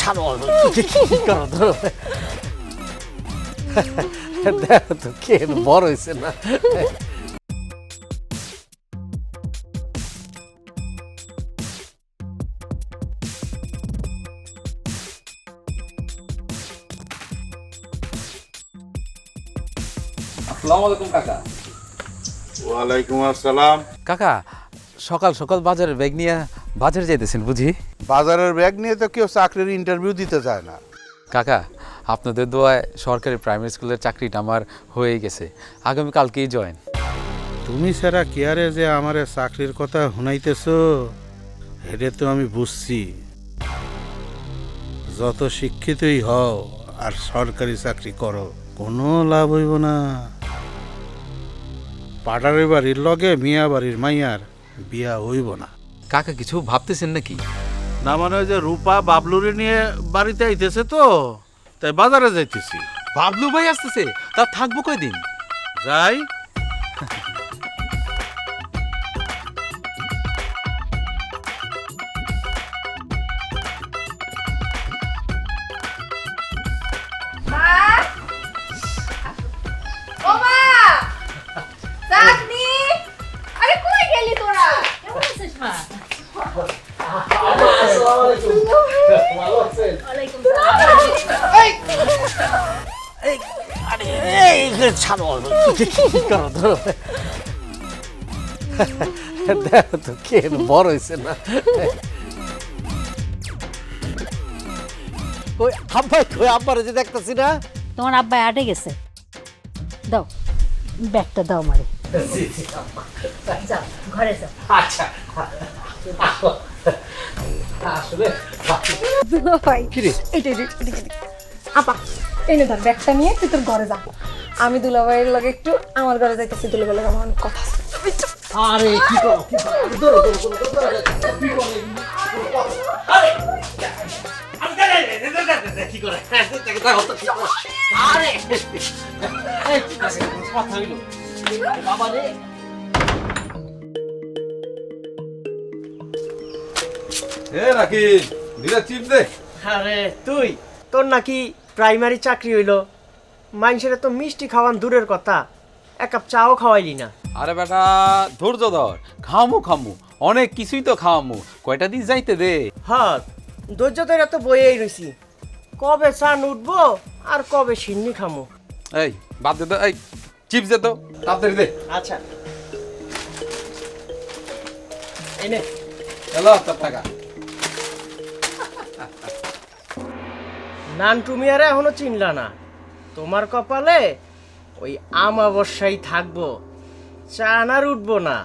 ছাড়ো কি করো ধরো দেখো তো কে বড় হয়েছে না। আসসালামু আলাইকুম কাকা। ওয়ালাইকুম আসসালাম। কাকা সকাল সকাল বাজারের ব্যাগ নিয়ে বাজারে যাইতেছেন বুঝি? বাজারের ব্যাগ নিয়ে তো কেউ চাকরির ইন্টারভিউ দিতে চায় না। কাকা আপনাদের দোয়ায় সরকারি প্রাইমারি স্কুলের চাকরিটা আমার হয়ে গেছে, আগামীকালকেই জয়েন। তুমি সারা কেয়ারে যে আমার চাকরির কথা শুনাইতেছ এটা তো আমি বুঝছি। যত শিক্ষিতই হও আর সরকারি চাকরি করো কোনো লাভ হইব না। পাড়ারের বাড়ির লগে মিয়া বাড়ির মাইয়ার বিয়া হইব না। কাকা কিছু ভাবতেছেন নাকি? না মানে ওই যে রূপা বাবলুরে নিয়ে বাড়িতে আইতেছে তো, তাই বাজারে যাইতেছি। বাবলু ভাই আসতেছে, তা থাকবো কয়দিন? যাই। ছাড়ো কি করো ধরো দেখো তো কে বড় হয়েছে না। ওই আব্বাই কই আব্বারে যে দেখতেছি না। তোমার আব্বাই আটে গেছে, দাও ব্যাগটা দাও মারে। যাও ঘরে যাও। আচ্ছা আসলে ভাই আপা এনে ধর ব্যাগটা নিয়ে তুই তোর ঘরে যা। আমি দুলাভাইয়ের লগে একটু আমার ঘরে যাইতেছি, দুলাভাইয়ের আমার অনেক কথা আছে। আরে কি করো ধরো কি করে আরে কথা হইলো বাবা রে। এ নাকি দিদা চিপ দে। আরে তুই তোর নাকি প্রাইমারি চাকরি হইলো, মানুষের তো মিষ্টি খাওয়ান দূরের কথা, এক কাপ চাও খাওয়াইলি না। আরে বেটা ধৈর্য ধর, খামু অনেক কিছুই তো খাওয়ামু, কয়টা দিন যাইতে দে। হ্যাঁ ধৈর্য ধরে তো বইয়েই রইছি, কবে চান উঠবো আর কবে সিন্নি খামু। এই বাদ দে তো, এই চিপস দে তো তাড়াতাড়ি দে। আচ্ছা এনে হ্যালো তোর টাকা। নান তুমি আর এখনো চিনলা না, তোমার কপালে ওই আমাবস্যাই থাকবো, চান আর উঠবো না।